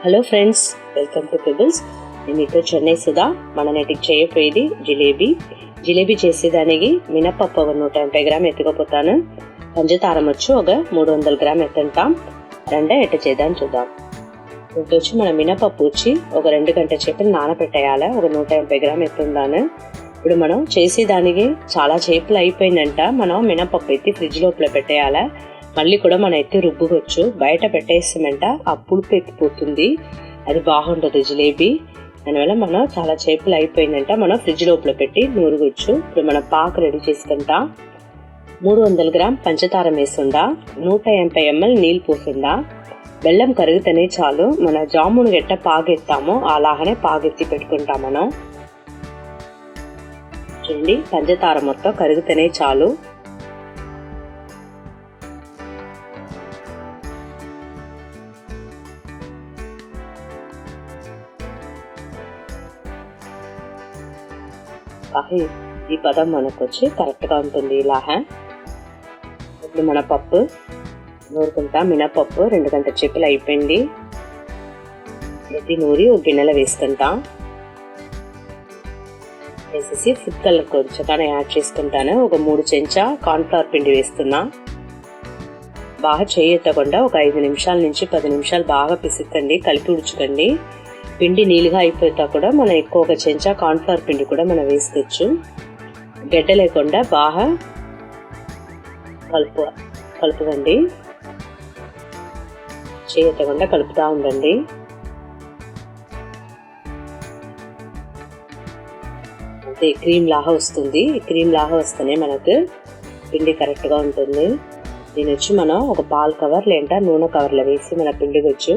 Hello friends, welcome to pebbles. నేను మీతో చెన్నై సుధా. మన నేటికి చేయబోయేది జిలేబీ చేసేదానికి మినపప్పు ఒక 180 గ్రామ్ ఎత్తుకపోతాను. పంచదారం వచ్చి ఒక 300 గ్రామ్ ఎత్తుంటాం. రెండే ఎట్ట చేద్దాం చూద్దాం. ఇప్పుడు వచ్చి మన మినపప్పు వచ్చి ఒక 2 గంటల చేపలు నానబెట్టేయాలి. ఒక 180 గ్రామ్ ఎత్తుండాను. ఇప్పుడు మనం చేసేదానికి చాలా చేపలు అయిపోయిందంట. మనం మినపప్పు ఎత్తి ఫ్రిడ్జ్ లోపల పెట్టేయాలి. మళ్ళీ కూడా మనం ఎత్తి రుబ్బుకోవచ్చు. బయట పెట్టేస్తామంట ఆ పులుపు ఎత్తిపోతుంది, అది బాగుంటుంది జిలేబీ. దానివల్ల మనం చాలా చేపలు అయిపోయిందంట మనం ఫ్రిడ్జ్ లోపల పెట్టి నూరుకోవచ్చు. ఇప్పుడు మనం పాకు రెడీ చేసుకుంటా. 300 గ్రామ్ పంచదారం వేస్తుండా, 180 ml నీళ్ళు పోతుండా. బెల్లం కరిగితేనే చాలు. మన జామును గట్ట పాగెత్తామో అలాగనే పాగెత్తి పెట్టుకుంటాం మనం. చూడండి, పంచదార మొత్తం కరిగితేనే చాలు. ఈ పదం మనకు వచ్చి కరెక్ట్గా ఉంటుంది. ఇలాగా ఇప్పుడు మన పప్పు నూరుకుంటా. మినపప్పు 2 గంటల చేపలు అయిపోయింది. ఎత్తి నూరి ఒక గిన్నెలో వేసుకుంటా. వేసేసి ఫుడ్ కలర్ కొంచెం యాడ్ చేసుకుంటాను. ఒక 3 చెంచా కార్న్ఫ్లవర్ పిండి వేస్తున్నా. బాగా చేయెత్తకుండా ఒక 5 నిమిషాల నుంచి 10 నిమిషాలు బాగా పిసుకండి, కలిపి ఉడుచుకోండి. పిండి నీళ్ళుగా అయిపోతా కూడా మనం ఎక్కువ ఒక చెంచా కార్న్ఫ్లవర్ పిండి కూడా మనం వేసుకోవచ్చు. గడ్డ లేకుండా బాగా కలుపుకండి. చేయకుండా కలుపుతూ ఉండండి. అంటే క్రీమ్ లాగా వస్తుంది. క్రీమ్ లాగా వస్తేనే మనకు పిండి కరెక్ట్గా ఉంటుంది. దీని వచ్చి మనం ఒక పాల్ కవర్ లేదంటే నూనె కవర్లో వేసి మన పిండికొచ్చు.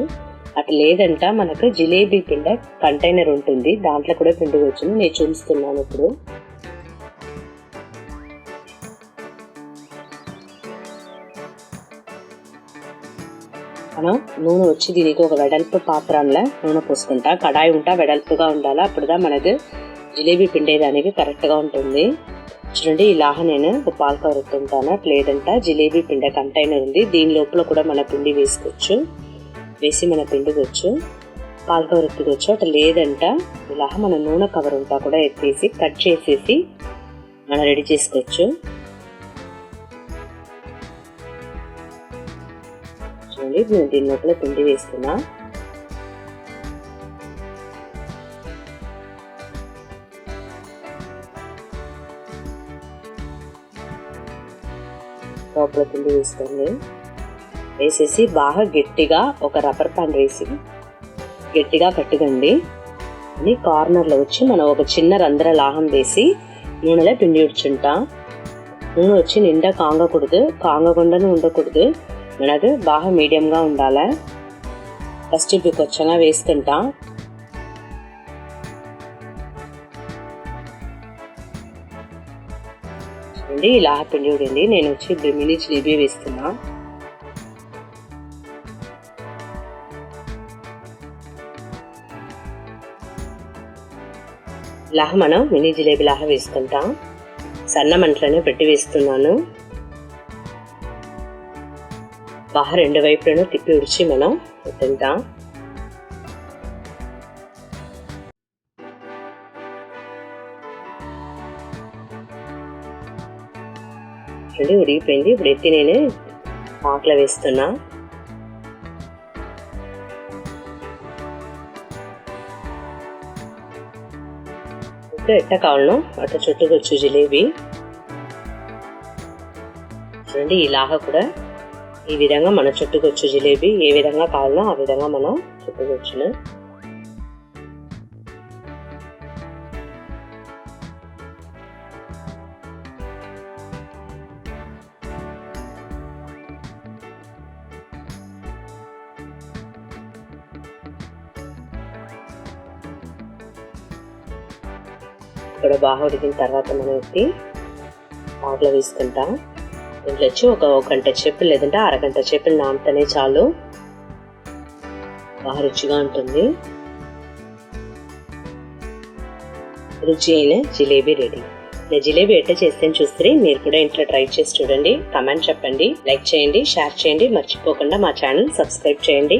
అట్లా లేదంట మనకు జిలేబీ పిండి కంటైనర్ ఉంటుంది, దాంట్లో కూడా పిండికొచ్చు. నేను చూపిస్తున్నాను. ఇప్పుడు మనం నూనె వచ్చి దీనికి ఒక వెడల్పు పాత్రలో నూనె పోసుకుంటా. కడాయి ఉంటా వెడల్పుగా ఉండాలి, అప్పుడుదా మనకు జిలేబీ పిండేదానికి కరెక్ట్గా ఉంటుంది. చూడండి, ఇలాగ నేను ఒక పాల్ కవర్ ఎత్తుంటాను. లేదంట జిలేబీ పిండి కంటైనర్ ఉంది, దీని లోపల కూడా మన పిండి వేసుకోవచ్చు. వేసి మన పిండికొచ్చు, పాల్ కవర్ ఎత్తుకోవచ్చు. అట్లా లేదంట ఇలా మన నూనె కవర్ ఉంటా కూడా ఎత్తేసి కట్ చేసేసి మనం రెడీ చేసుకోవచ్చు. చూడండి, నేను దీని లోపల పిండి వేస్తున్నా. లోపల పిండి వేసుకోండి. వేసేసి బాగా గట్టిగా ఒక రబ్బర్ బ్యాండ్ వేసి గట్టిగా కట్టుకండి. అని కార్నర్లో వచ్చి మనం ఒక చిన్న రంధ్ర లాహం వేసి నూనెలో పిండి ఉడ్చుంటా. నూనె వచ్చి నిండా కాంగకూడదు, కాంగకుండానే ఉండకూడదు. మనకు బాగా మీడియంగా ఉండాలి. ఫస్ట్ ఇప్పుడు కొంచెంగా వేసుకుంటా. చూడండి, ఇలా పిండి ఉడింది. నేను వచ్చి ఇప్పుడు మినీ జిలేబీ వేస్తున్నా. లాగా మనం మినీ జిలేబీ లాగా వేసుకుంటాం. సన్న మంటలోనే పెట్టి వేస్తున్నాను. బాగా 2 వైపులను తిప్పి ఉడిచి మనం తింటాం. చూడండి, ఉడిగిపోయింది. ఇప్పుడు ఎత్తి నేను పాకలో వేస్తున్నా. ఎట్ట కావాలనో అట్లా చుట్టుకొచ్చు జిలేబీ. చూడండి, ఇలాగా కూడా ఈ విధంగా మనం చుట్టుకొచ్చు జిలేబీ. ఏ విధంగా కావాలనో ఆ విధంగా మనం చుట్టుకొచ్చును. ఇక్కడ బాగా ఉడికిన తర్వాత మనం ఎత్తి పాకులో వేసుకుంటాం. దీంట్లో వచ్చి ఒక గంట చేపలు లేదంటే అరగంట చేపలు నానితేనే చాలు. బాగా రుచిగా ఉంటుంది. రుచి అయిన జిలేబీ రెడీ. నేను జిలేబీ ఎట్లా చేస్తే చూస్తే మీరు కూడా ఇంట్లో ట్రై చేసి చూడండి. కమెంట్ చెప్పండి, లైక్ చేయండి, షేర్ చేయండి. మర్చిపోకుండా మా ఛానల్ సబ్స్క్రైబ్ చేయండి.